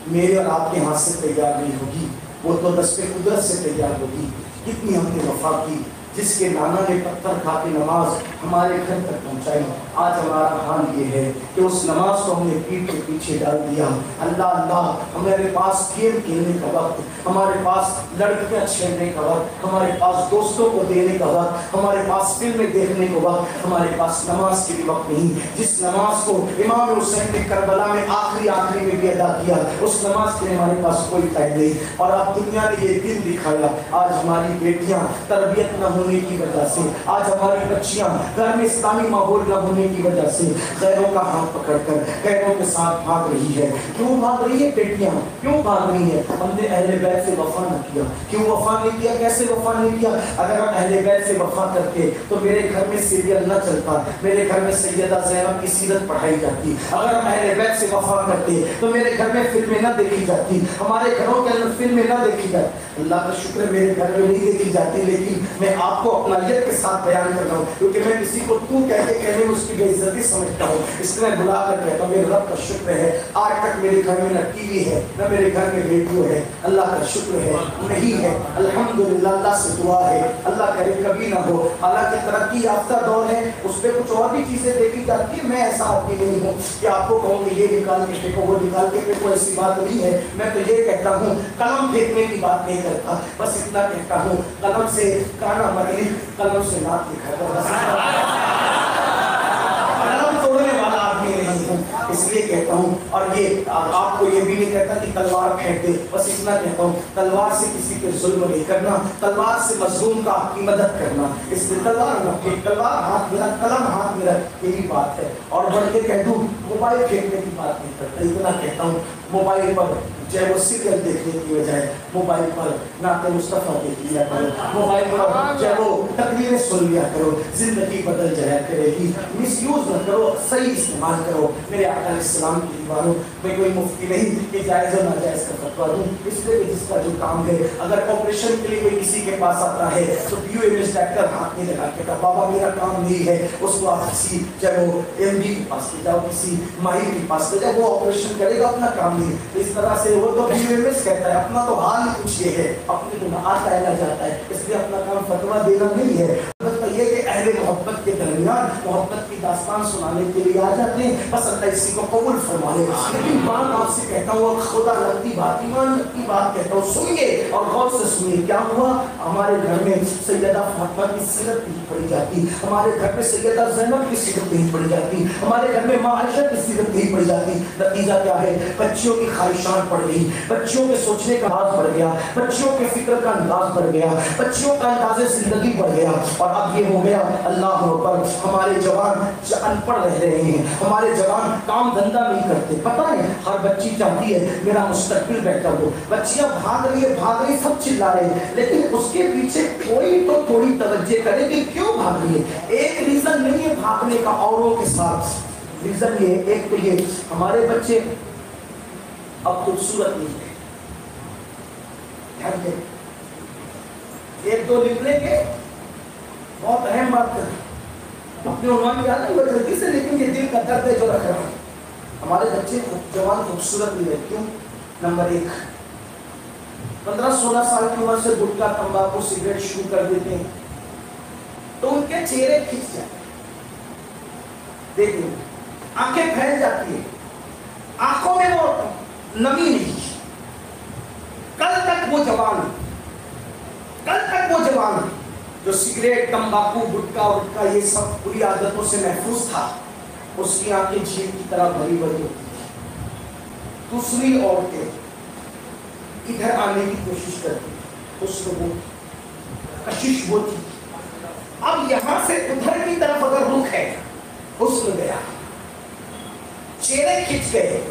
میرے اور آپ کے ہاتھ سے تیار نہیں ہوگی، وہ تو دست قدرت سے تیار ہوگی۔ کتنی ہم نے وفا کی، جس کے نانا نے پتھر کھا کے نماز ہمارے گھر تک پہنچائی۔ آج ہمارا حال یہ ہے کہ اس نماز کو ہم نے پیٹ کے پیچھے ڈال دیا۔ اللہ اللہ، ہمارے پاس گیم کھیلنے کا وقت، ہمارے پاس لڑکیاں چھیڑنے کا وقت، ہمارے پاس دوستوں کو دینے کا وقت، ہمارے پاس فلمیں دیکھنے کا وقت، ہمارے پاس نماز کے لیے وقت نہیں۔ جس نماز کو امام حسین نے کربلا میں آخری میں بھی ادا کیا، اس نماز کے لیے ہمارے پاس کوئی ٹائم نہیں۔ اور اب دنیا نے یہ دن دکھایا، آج ہماری بیٹیاں تربیت نہ ہونے کی وجہ سے، آج ہماری بچیاں گھر میں اسلامی ماحول نہ ہونے کی وجہ سے غیروں کا ہاتھ پکڑ کر غیروں کے ساتھ بھاگ رہی ہے۔ کیوں بھاگ رہی ہے بیٹیاں؟ کیوں بھاگ رہی ہے؟ ہم نے اہل بیت سے وفا نہ کیا۔ کیوں وفا نہیں کیا؟ کیسے وفا نہیں کیا؟ اگر ہم اہل بیت سے وفا کرتے تو میرے گھر میں سیریل نہ چلتا، میرے گھر میں سیدہ زینب کی سیرت پڑھائی جاتی۔ اگر ہم اہل بیت سے وفا کرتے تو میرے گھر میں فلمیں نہ دیکھی جاتی، ہمارے گھروں کے اندر فلمیں نہ دیکھی جاتی۔ اللہ کا شکر ہے میرے گھر میں نہیں دیکھی جاتی، لیکن میں آپ کو اپنائیت کے ساتھ بیان کر رہا ہوں، کیونکہ میں کسی کو تو کہہ کے کہنے میں اس کی بے عزتی سمجھتا ہوں، اس لیے بلا کر کہتا ہوں میرے رب کا شکر ہے آج تک میرے گھر میں نہ ٹی وی ہے نہ میرے گھر میں ریڈیو ہے۔ اللہ کا شکر ہے نہیں ہے، الحمدللہ، اللہ سے دعا ہے اللہ کرے کبھی نہ ہو۔ حالانکہ ترقی یافتہ دور ہے، اس پہ کچھ اور بھی چیزیں دیکھی جاتی ہیں۔ میں ایسا آدمی نہیں ہوں کہ آپ کو کہوں کہ یہ نکال کے دیکھو وہ نکال کے دیکھو، ایسی بات نہیں ہے۔ میں تو یہ کہتا ہوں، قلم پھینکنے کی بات نہیں کرتا، بس اتنا کہتا ہوں قلم سے کانا مت لکھ، قلم سے نعت لکھا کرو۔ قلم توڑنے والا آدمی نہیں ہوں، اس لیے کہتا ہوں۔ اور یہ آپ کو یہ بھی نہیں کہتا کہ تلوار پھینک دے، بس اتنا کہتا ہوں تلوار سے کسی پہ ظلم نہیں کرنا، تلوار سے مظلوم کا کی مدد کرنا۔ اس لیے تلوار نہ پھینک، تلوار ہاتھ میں رکھ، قلم ہاتھ میں رکھ، یہی بات ہے۔ اور بڑھ کے کہہ دوں موبائل پھینکنے کی بات نہیں کرتا، اتنا کہتا ہوں موبائل پر چاہے وہ سیریل دیکھنے کی بجائے موبائل پر نعت مصطفیٰ دیکھ لیا کرو، موبائل پر چاہے وہ تقریریں سن لیا کرو، زندگی بدل جایا کرے گی۔ مس یوز نہ کرو، صحیح استعمال کرو۔ میرے آقا علیہ السلام کی دیوانوں میں کوئی مفتی نہیں کہ جائز و ناجائز کا فتویٰ دوں، اس لیے کہ جس کا جو کام ہے، اگر آپریشن کے لیے کوئی کسی کے پاس آتا ہے تو POMS ڈاکٹر ہاتھ نہیں لگا کے کہا بابا میرا کام نہیں ہے، اس کو آپ کسی چاہے وہ MD کے پاس لے جاؤ، کسی ماہر کے پاس لے جاؤ، وہ آپریشن کرے گا، اپنا کام نہیں۔ اس طرح سے وہ تو POMS کہتا ہے، اپنا تو حال کچھ یہ ہے، اپنے تو آتا ہے جاتا ہے، اس لیے اپنا کام فتویٰ دینا نہیں ہے۔ البتہ یہ کہ اہل محبت کے درمیان محبت کی داستان سنانے کے لیے آ جاتے ہیں، بس اللہ اسی کو قبول فرما لے۔ لیکن بات آپ سے کہتا ہوں، خدا لگتی بات، ایمان لگتی بات کہتا ہوں، سنیے اور غور سے سنیے۔ کیا ہوا؟ ہمارے گھر میں سیدہ فاطمہ کی سیرت نہیں پڑھی جاتی، ہمارے گھر میں سیدہ زینب کی سیرت نہیں پڑھی جاتی، ہمارے گھر میں ماں عائشہ کی سیرت نہیں پڑھی جاتی۔ نتیجہ کیا ہے؟ بچیوں کی خواہشات بڑھ گئی، بچیوں کے سوچنے کا انداز بڑھ گیا، بچیوں کے فکر کا انداز بڑھ گیا، بچیوں کا انداز زندگی بڑھ گیا۔ اور اب یہ ہو گیا اللہ اکبر، ہمارے جوان ان پڑھ رہ رہے ہیں، ہمارے جوان کام دھندا نہیں کرتے۔ پتہ ہے ہر بچی چاہتی ہے میرا مستقبل بہتر ہو، بچیاں بھاگ رہی ہے سب چلا رہے ہیں، لیکن اس کے پیچھے کوئی تو تھوڑی توجہ کرے کہ کیوں بھاگ رہی ہے۔ ایک ریزن نہیں ہے بھاگنے کا اوروں کے ساتھ، ریزن یہ ایک تو یہ ہمارے بچے اب خوبصورت نہیں ہے، ایک دو نکلیں گے، بہت اہم بات ہے، اپنے عنوان یاد نہیں ہوئے جلدی سے، لیکن یہ دل کا درد ہے جو رکھ رہا ہوں۔ ہمارے بچے جوان خوبصورت نہیں ہے، کیوں؟ نمبر 1، 15-16 سال کی عمر سے گٹکا تمباکو سگریٹ شروع کر دیتے ہیں تو ان کے چہرے کھنچ جاتے ہیں، دیکھیں آنکھیں پھیل جاتی ہیں، آنکھوں میں وہ نمی نہیں۔ کل تک وہ جوان جو سگریٹ تمباکو گٹکا یہ سب بری عادتوں سے محفوظ تھا، اس کی آنکھیں جھیل کی طرح بھری بھری ہوتی تھی۔ دوسری عورتیں ادھر آنے کی کوشش کرتی، اس کو وہ کشش وہ تھی۔ اب یہاں سے ادھر کی طرف اگر رخ ہے، حسن گیا، چہرے کھنچ گئے،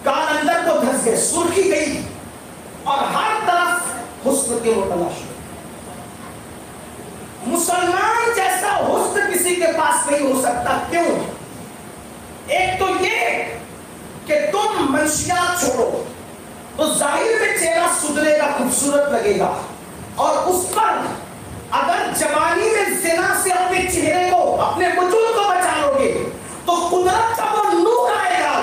کان اندر کو دھس گئے، سرخی گئی، اور ہر طرف حسن کے وہ تلاش۔ مسلمان جیسا حسن کسی کے پاس نہیں ہو سکتا، کیوں؟ ایک تو یہ کہ تم منشیات چھوڑو تو ظاہر میں چہرہ سدھرے گا، خوبصورت لگے گا، اور اس پر اگر جوانی میں زنا سے اپنے چہرے کو، اپنے وجود کو بچا لو گے تو قدرت کا وہ نور آئے گا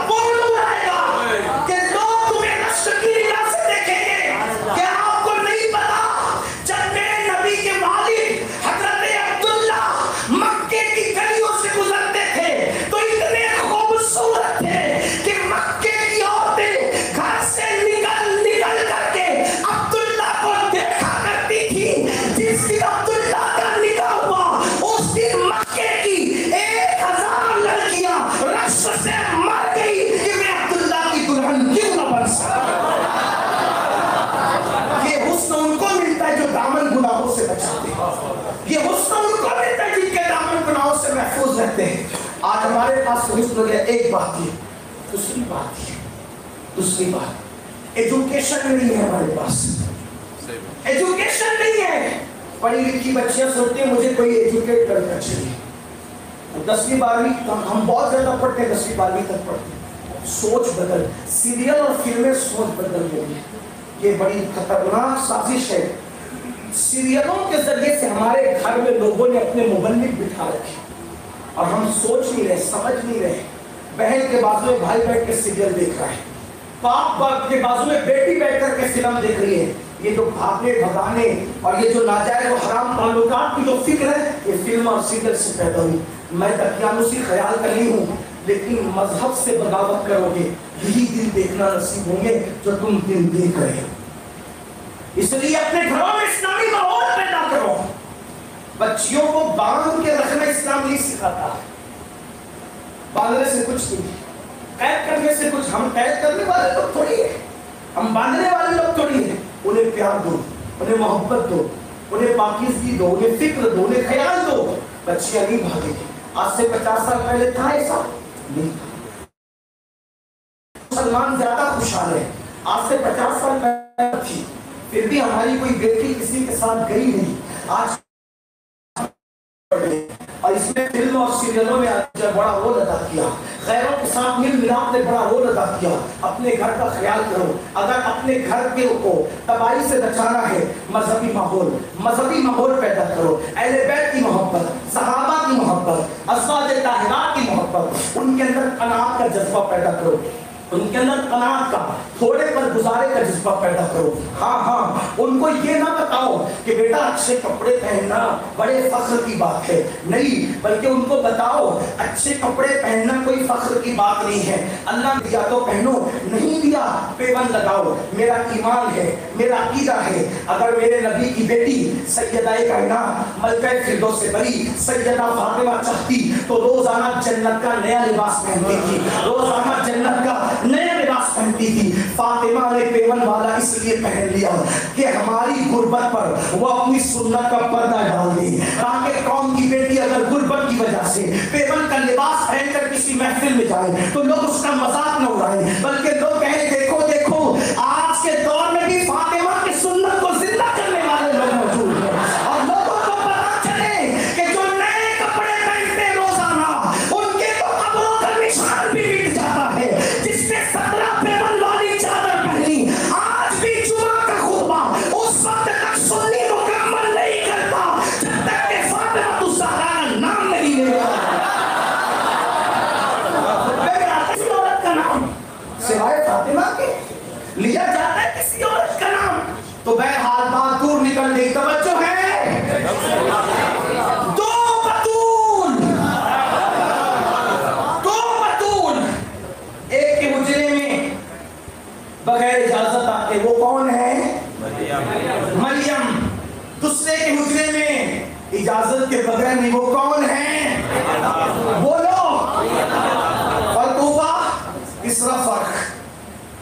کہ لوگ تمہیں نشر ये हुस्न उनको मिलता है जो दामन गुनाहों से बचाते हैं, ये हुस्न उनको मिलता है जिनके दामन गुनाहों से महफूज रहते हैं। आज हमारे पास हुस्न है, एक बात ये, दूसरी बात एजुकेशन नहीं है हमारे पास, एजुकेशन नहीं है। पढ़ी लिखी बच्चियां सोचती हैं मुझे कोई एजुकेट करना चाहिए, 10वीं 12वीं हम बहुत ज्यादा पढ़ते हैं, 10वीं 12वीं तक पढ़ते हैं। सोच बदल, सीरियल और फिल्में सोच बदल गई है, ये बड़ी खतरनाक साजिश है। सीरियलों के जरिए से हमारे घर में लोगों ने अपने मुबल्लिग बिठा रखे और हम सोच नहीं रहे, समझ नहीं रहे। बहन के बाजू में भाई बैठ के सीरियल देख रहा है, बाप के बाजू में बेटी बैठ कर के फिल्म देख रही है। ये जो भागने भगाने और ये जो नाजायज और हराम ताल्लुकात की जो फिक्र है, ये फिल्म और सीरियल से पैदा हुई। मैं दकियानुसी ख्याल कर रही हूँ, लेकिन मजहब से बगावत करोगे यही दिन देखना नसीब होंगे जो तुम दिन देख रहे हो। इसलिए अपने घरों में इस्लामी माहौल पैदा करो। बच्चियों को बांध के रखना इस्लाम नहीं सिखाता, बांधने से कुछ नहीं, कैद करने से कुछ। हम कैद करने वाले लोग थोड़ी है, हम बांधने वाले लोग थोड़ी है। उन्हें प्यार दो, उन्हें मोहब्बत दो, उन्हें पाकीज़गी दो, उन्हें फिक्र दो, उन्हें ख्याल दो। बच्चियां नहीं भागेंगी। आज से 50 साल पहले था ऐसा नहीं था। मुसलमान ज्यादा खुशहाल है, आज से 50 साल पहले थी, फिर भी हमारी कोई बेटी किसी के साथ गई नहीं। आज और इसमें फिल्म और सीरियलों में बड़ा रोल अदा किया, गैरों के साथ मिल मिलाप ने बड़ा रोल अदा किया। अपने घर का ख्याल करो। अगर अपने घर के को तबाही से बचाना है, मजहबी माहौल पैदा करो। अहले बैत की मोहब्बत, सहाबा की मोहब्बत, अज़वाज ताहिरात की मोहब्बत, उनके अंदर कनाअत का जज्बा पैदा करो, उनके अंदर कनाअत का, थोड़े पर गुजारे का जज्बा पैदा करो। हाँ, उनको ये ना बताओ कि बेटा अच्छे कपड़े पहनना बड़े फख्र की बात है, नहीं, बल्कि उनको बताओ अच्छे कपड़े पहनना कोई फख्र की बात नहीं है। अल्लाह ने दिया तो पहनो, नहीं दिया पेबंद लगाओ। मेरा ईमान है, मेरा अकीदा है, अगर मेरे नबी की बेटी सैयदा-ए कायनात मलका फिरदौस से बरी सैयदा फातिमा चाहती तो रोजाना जन्नत का नया लिबास पहनती थी, रोजाना जन्नत का नया लिबास पहनती थी। फातिमा ने पेवन वाला इसलिए पहन लिया कि हमारी गुर्बत पर वो अपनी सुन्नत का पर्दा डाल दे, ताकि कौम की बेटी अगर गुर्बत की वजह से पेवन का लिबास पहनकर किसी महफिल में जाए तो लोग उसका मजाक न उड़ाएं, बल्कि लोग कहें देखो देखो आज के दौर में भी फातिमा की सुन्नत को जिंदा करने वाले लोग मौजूद हैं। और लोगों को पता चले कि जो नए कपड़े पहनते रोजाना उनके तो कब्रों का निशान भी मिट जाता है। जिसने 17 पेवन वाली चादर पहनी आज भी जुमा का खुतबा उस वक्त तक सुन्नी मुकम्मल नहीं करता जब तक कि फातिमा तुज़्ज़हरा का नाम नहीं लेगा। किसी औरत का नाम सिवाय फातिमा के लिया जाता है किसी औरत का नाम, तो बहरहाल बात दूर निकल गई। तवज्जो है, दो बतूल एक के हुजरे में बगैर इजाजत आते, वो कौन है? मरियम। दूसरे के हुजरे में इजाजत के बगैर नहीं, वो कौन है? बोलो। फर्क हुआ, तीसरा फर्क,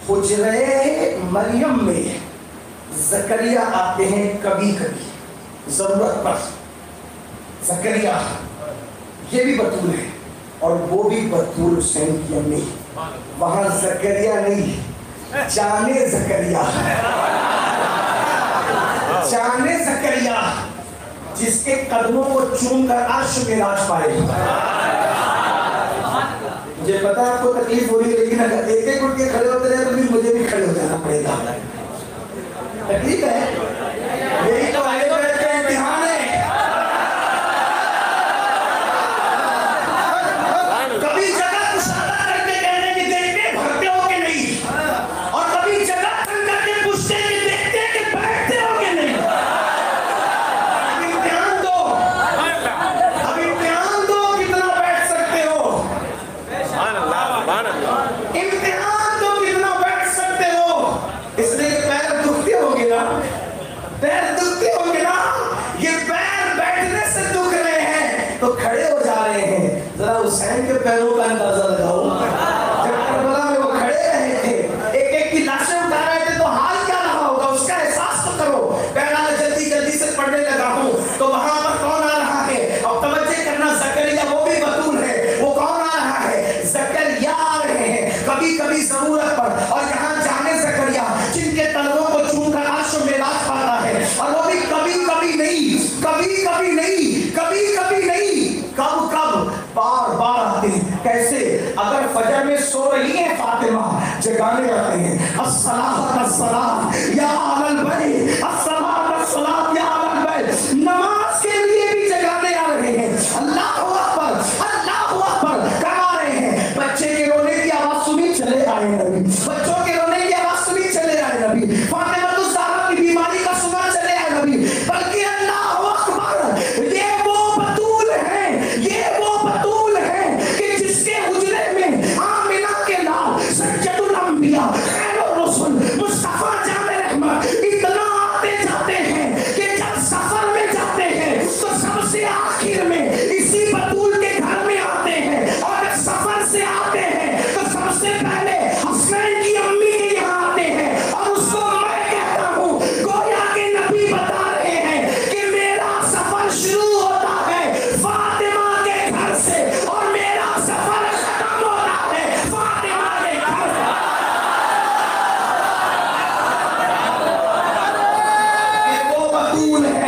हुजरे मरियम में ज़करिया आते हैं कभी कभी जरूरत पर। ज़करिया ये भी बतूल है और वो भी बतूल हुसैन की अम्मी। वहां ज़करिया नहीं, जाने ज़करिया, जाने ज़करिया जिसके कदमों को चूम कर अर्श में राज पाए। मुझे पता है आपको तकलीफ हो रही है, लेकिन अगर एक एक उठ के खड़े होते रहे तो फिर मुझे भी खड़े हो जाना पड़ेगा। तकलीफ है, यही तो आगे बैठ का इम्तिहान है। कभी जगह कुशादा करके कहने की देखते भरते हो कि नहीं, और कभी जगह तंग करके पूछते कि देखते कि बैठते हो कि नहीं। अब इम्तिहान दो, अब इम्तिहान दो कितना बैठ सकते हो, इम्तिहान दो कितना बैठ सकते हो। इसलिए पैर दुखते होंगे ना, पैर दुखते होंगे ना, ये पैर बैठने से दुख रहे हैं तो खड़े हो जा रहे हैं। जरा हुसैन के पैरों का अंदाजा लगाओ, जब करबला में वो खड़े रहे थे, एक एक की लाश الصلاۃ الصلاۃ یا اہل البیت، الصلاۃ الصلاۃ یا اہل البیت، نماز کے لیے بھی جگانے آ رہے ہیں. اللہ اکبر اللہ اکبر کرا رہے ہیں. بچے کے رونے کی آواز سنی چلے آئے نبی، بچوں کے رونے کی آواز سنی چلے آئے نبی، فاطمہ الزہرا کی بیماری کا سنا چلے آئے نبی. بلکہ اللہ اکبر یہ وہ بطول ہیں، یہ وہ بطول ہیں کہ جس کے حجرے میں آمنہ کے لال سید الانبیاء خیر الرسل مصطفیٰ جان رحمت اتنا آتے جاتے ہیں کہ جب سفر میں جاتے ہیں تو سب سے آخر میں اسی بطول کے گھر میں آتے ہیں، اور جب سفر سے آتے ہیں تو سب سے پہلے حسنین کی امی کے یہاں آتے ہیں. اور اس کو میں کہتا ہوں گویا کہ نبی بتا رہے ہیں کہ میرا سفر شروع ہوتا ہے فاطمہ کے گھر سے اور میرا سفر ختم ہوتا ہے فاطمہ کے گھر سے. یہ وہ بطول ہے.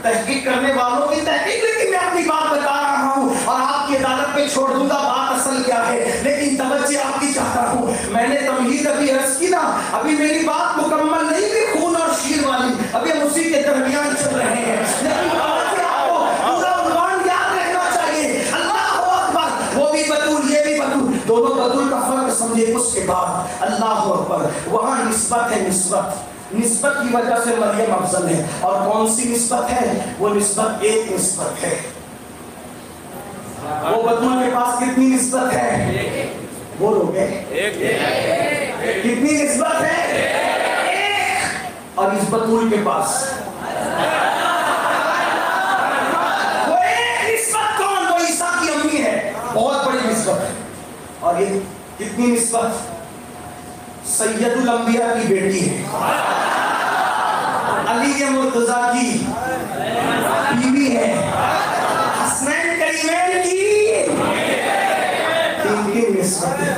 تحقیق کرنے والوں کی تحقیق، لیکن میں اپنی بات بتا رہا ہوں اور آپ کی عدالت پہ چھوڑ دوں گا بات اصل کیا ہے. لیکن توجہ آپ کی چاہتا ہوں. میں نے تمہید ابھی عرض کی نا، ابھی میری بات مکمل نہیں تھی خون اور شیر والی، ابھی ہم اسی کے درمیان چل رہے ہیں. لیکن آپ کو پورا عنوان یاد رہنا چاہیے. اللہ اکبر، وہ بھی بطول یہ بھی بطول، دونوں بطول کا فرق سمجھے. اس کے بعد اللہ اکبر وہاں نسبت ہے. نسبت کی وجہ سے مریم افضل ہے. اور کون سی نسبت ہے؟ وہ نسبت ایک نسبت ہے. وہ بطول کے پاس کتنی نسبت ہے؟ بولو گے کتنی نسبت ہے؟ ایک. اور اس بطول کے پاس وہ ایک نسبت کون؟ وہ عیسیٰ کی امی ہے، بہت بڑی نسبت ہے. اور یہ کتنی نسبت؟ سید الانبیاء کی بیٹی ہے، علی مرتضیٰ کی بیوی ہے، حسنین کریمین کی تین نسبت ہے.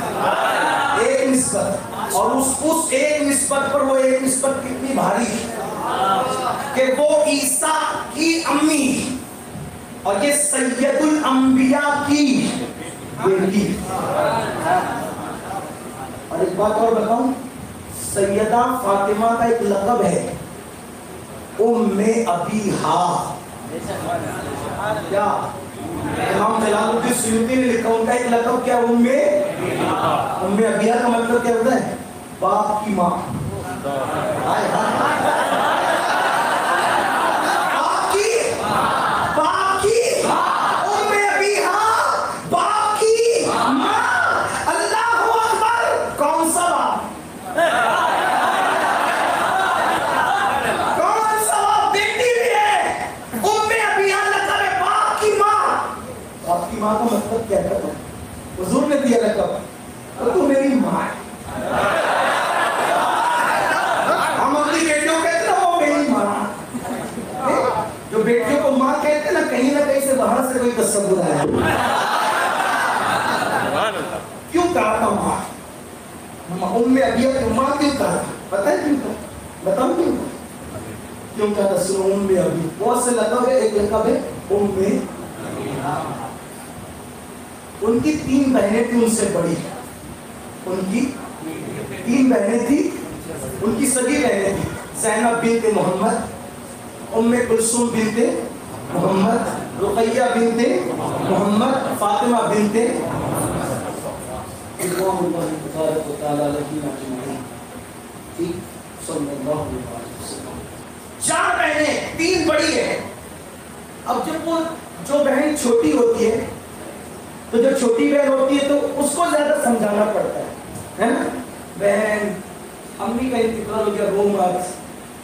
ایک نسبت، اور اس ایک نسبت پر وہ ایک نسبت کتنی بھاری ہے کہ وہ عیسیٰ کی امی اور یہ سید الانبیاء کی بیٹی. اور ایک بات اور بتاؤں، سیدہ فاطمہ کا ایک لقب ہے ام ابیہا. کیا امام جلال الدین سیوطی نے لکھا ان کا ایک لقب کیا؟ ام ابیہا کا مطلب کیا ہوتا ہے؟ باپ کی ماں. ماں کا مطلب کیا تھا؟ حضور نے دیا لقب، تو میری ماں ہے. ہم اپنی بیٹیوں کہتے ہیں وہ میری ماں. جو بیٹیوں کو ماں کہتے ہیں نا کہیں سے باہر سے کوئی تصور آیا. کیوں کہا تھا ماں؟ ام ابیہ کی ماں کیوں کہا؟ پتہ ہے کیوں کہا؟ بتاؤں کیوں کہا تھا؟ سنو ام ابی بہت سے لقب ہے. ایک لقب ہے ام، ان کی 3 بہنیں تھیں ان سے بڑی. ان کی 3 بہنیں تھیں، ان کی سگی بہنیں تھیں. زینب بنت محمد، ام کلثوم بنت محمد، رقیہ بنت محمد، فاطمہ بنت چار بہنیں، 3 بڑی ہے. اب جب وہ جو بہن چھوٹی ہوتی ہے تو جو چھوٹی بہن ہوتی ہے تو اس کو زیادہ سمجھانا پڑتا ہے نا. بہن امی کا انتقال ہو گیا، رو مت،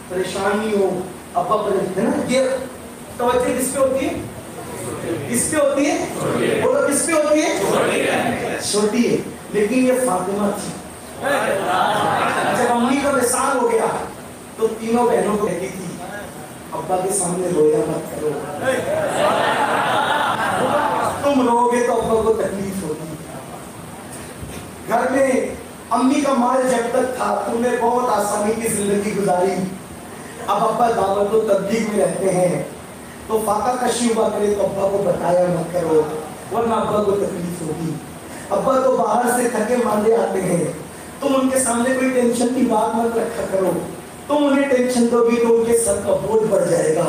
پریشانی ہو، ابا ہے نا. یہ توجہ کس پہ ہوتی ہے؟ کس پہ ہوتی ہے؟ بولو کس پہ ہوتی ہے؟ چھوٹی ہے. لیکن یہ فاطمہ تھی. جب امی کا وصال ہو گیا تو تینوں بہنوں کو کہتی تھی ابا کے سامنے رویا مت کرو، تم رو گے تو ابا کو تکلیف ہوگی. घर में अम्मी का माल जब तक था तुमने बहुत आसानी की जिंदगी गुजारी, अब अब्बा दावत तो तबलीग में रहते हैं, तो फाका कशी हुआ करे तो अब्बा को बताया मत करो वरना अब्बा को तकलीफ होगी। अब्बा तो बाहर से थके मांदे आते हैं, तुम उनके सामने कोई टेंशन की बात मत रखा करो, तुम उन्हें टेंशन दोगी तो उनके सर का बोझ बढ़ जाएगा।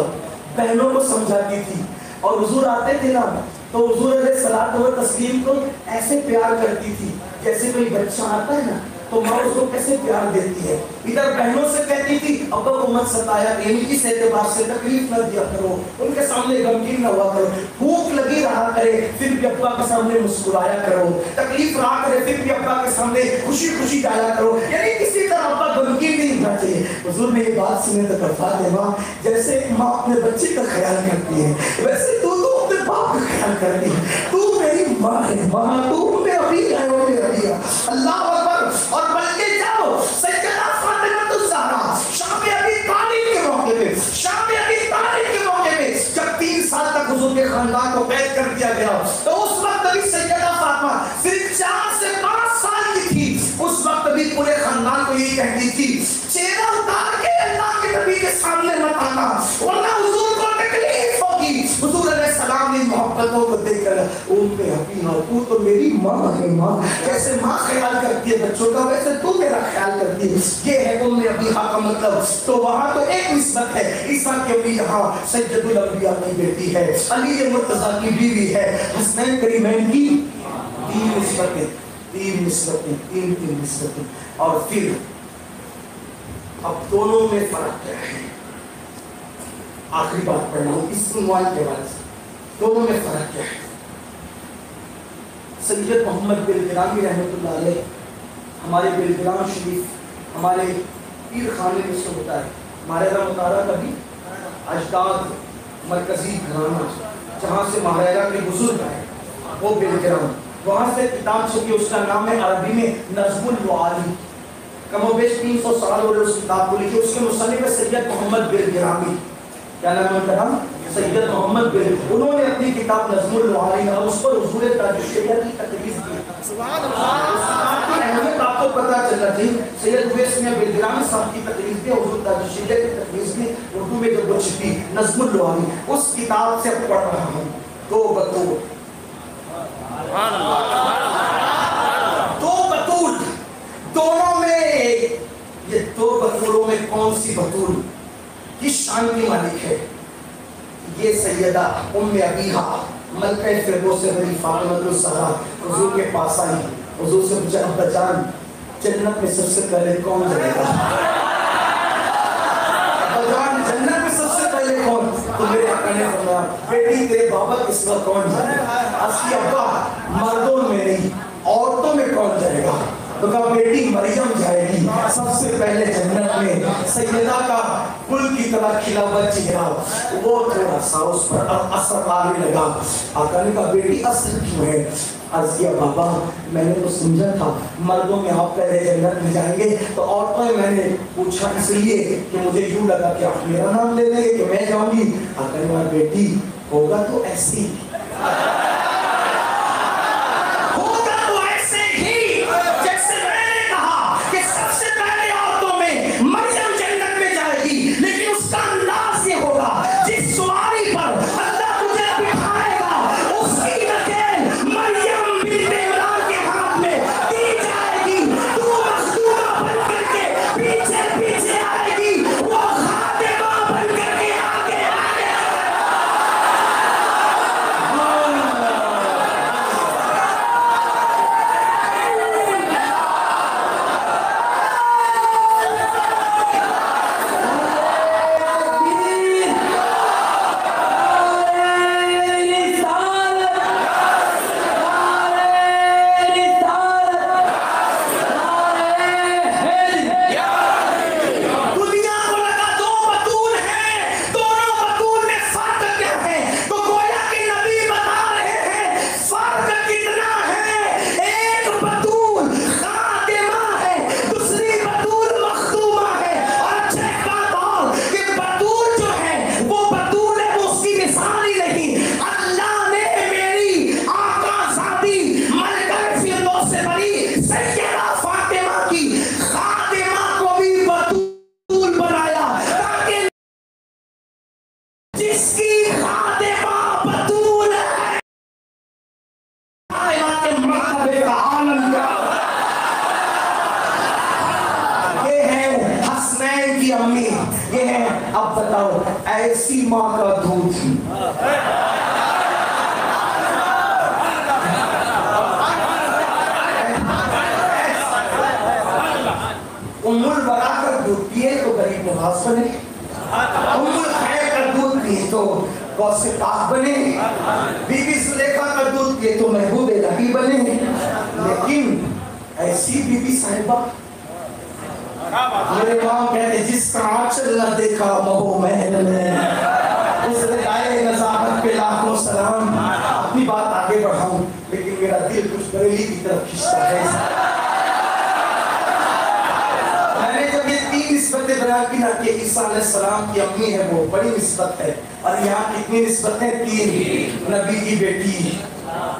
बहनों को समझाती थी और हुजूर आते थे ना तो हुजूर अलैहिस्सलातु व तस्लीम को ऐसे प्यार करती थी जैसे कोई बच्चा आता है ना तो माँ उसको कैसे प्यार देती है। इधर बहनों से कहती थी अब्बा को मत सताया, इनकी से एतबार से तकलीफ न दिया करो, उनके सामने गमगीन न हुआ करो, भूख लगी रहा करे फिर भी अब्बा के सामने मुस्कुराया करो, तकलीफ रहा करे फिर भी अब्बा के सामने खुशी खुशी जाया करो, यानी किसी तरह अब्बा गमगीन नहीं होना चाहिए। हुजूर ने ये बात सुने तो कहा दे माँ जैसे माँ अपने बच्चे का ख्याल करती है वैसे तू तो अपने बाप का ख्याल करती है, तू मेरी माँ है, माँ तू मेरी अभी है, वो मेरी अभी है। अल्लाह अकबर। और बल्कि जाओ सैयदा फातिमा ज़हरा शाम अबी तालिब के मौके पे, शाम अबी तालिब के मौके पे जब 3 साल तक हुजूर के खानदान को कैद कर दिया गया तो उस वक्त भी सैयदा फातिमा सिर्फ 4 से 5 साल की थी, उस वक्त भी पूरे खानदान को यही कहती थी चेहरा उतार के अल्लाह के नबी के सामने मत आना वरना हुजूर को तकलीफ होगी। हुजूर अलैहिस्सलाम ने मोहब्बतों को देखकर उम्मे हबीबा तू तो मेरी माँ है, माँ जैसे माँ ख्याल करती है बच्चों का वैसे तू मेरा ख्याल करती है, ये है उम्मे हबीबा का मतलब। तो वहाँ तो एक निस्बत है, ईसा की अम्मी यहाँ सैयदुल अंबिया की बेटी है, अली मुर्तज़ा की बीवी है, हसनैन करीमैन की 3 निस्बतें, 3 निस्बतें, 3 निस्बतें। और फिर अब दोनों में फर्क क्या है, आखिरी बात पढ़ना हूँ इस उन्वान के बाद से, दोनों में फर्क क्या है। सैयद मोहम्मद बिन गिलानी रहमतुल्लाह अलैह हमारे बिलगिराम शरीफ हमारे पीर खाने में से होता है, महाराजा मुतारा का भी अजदाद मरकजी घराना जहाँ से महाराजा के बुजुर्ग आए वो बिलगिराम, वहाँ से किताब छपी उसका नाम है अरबी में नज़्मुल वाली, कमोबेश 300 साल हो रहे उस किताब को लिखे, उसके मुसन्निफ सैयद मोहम्मद बिन गिरामी, क्या नाम है उनका नाम सैयद मोहम्मद बिन, उन्होंने अपनी किताब नज़्मुल वाली में उस पर हुजूर ताजुश्शरिया की तकरीर की। सुभान अल्लाह, अहमियत आपको पता चलना चाहिए। सैयद उवैस मियां बिलगिरामी साहब की तकरीर पे हुजूर ताजुश्शरिया की तकरीर में उर्दू में जब वो छपी नज़्मुल वाली, उस किताब से पढ़ रहा हूँ दो बतूल, दो बतूल, दोनों में ये 2 बतूलों में कौन सी बतूल किस शान की मालिक है। ये सैयदा उम्मे अबीहा मलका फिरदौस बनी फातिमा ज़हरा हुजूर के पास आई, हुजूर से पूछा अब्बा जान जन्नत में सबसे पहले कौन जाएगा, अब्बा जान जन्नत में सबसे पहले कौन, तो मेरे आका ने फरमाया बेटी तेरे बाबा किस वक्त कौन जाएगा, असली अब्बा मर्दों में नहीं औरतों में कौन जाएगा, तो कहा बेटी मरियम जाएगी सबसे पहले जन्नत में। सैयदा का फूल की तरह खिला हुआ चेहरा वो थोड़ा सा उस पर असर आने लगा। आका ने कहा बेटी असर क्यों है, अर्ज किया बाबा मैंने तो समझा था मर्दों में आप पहले जन्नत में जाएंगे, तो औरतों में मैंने पूछा इसलिए कि मुझे यूं लगा कि आप मेरा नाम ले लेंगे कि मैं जाऊंगी। आका ने कहा बेटी होगा तो ऐसे सैयदा फातिमा की खातिमा को भी बतूल बनाया, ताकि जिसकी खातिमा बतूल है के मर्तबे का आलम क्या। ये है हसनैन की अम्मी, ये है, अब बताओ, ऐसी माँ का दूध। उम्मुल बरा का दूध पिए तो गरीब नवाज बने, उम्मुल खैर का दूध पिए तो गौसे पाक बने, बीबी सुलेखा का दूध पिए तो महबूब इलाही बने। लेकिन ऐसी बीबी साहिबा, मेरे इमाम कहते जिसका आंचल न देखा महो महल में, उसने आए नज़ाकत पे लाखों सलाम। अपनी बात आगे बढ़ाऊं, लेकिन मेरा दिल कुछ बरेली की तरफ खिंचता है। निस्बतें बयान की ना कि ईसा अलैहिस्सलाम की अम्मी है, वो बड़ी निस्बत है, और यहाँ कितनी निस्बतें? 3। नबी की बेटी,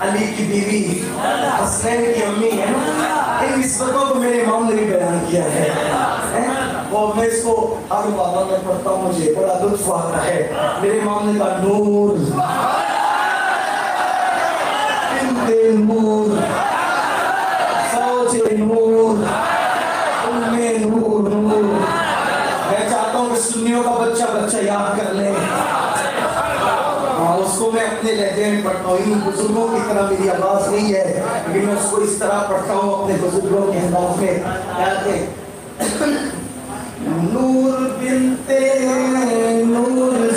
अली की बीवी, हसनैन की अम्मी है। इन निस्बतों को मेरे इमाम ने भी बयान किया है, और मैं इसको हर बाबा में पढ़ता हूँ, मुझे बड़ा लुत्फ आता है। मेरे इमाम ने कहा नूर बिन्ते नूर, फ़ौजे नूर, उम्मे नूर नूर। मैं चाहता हूँ कि सुन्नियों का बच्चा बच्चा याद कर ले, उसको मैं अपने लहजे में पढ़ता हूँ। इन बुजुर्गों की तरह मेरी आवाज़ नहीं है, लेकिन मैं उसको इस तरह पढ़ता हूँ अपने बुजुर्गों के अंदाज में। कहते नूर बिन्ते नूर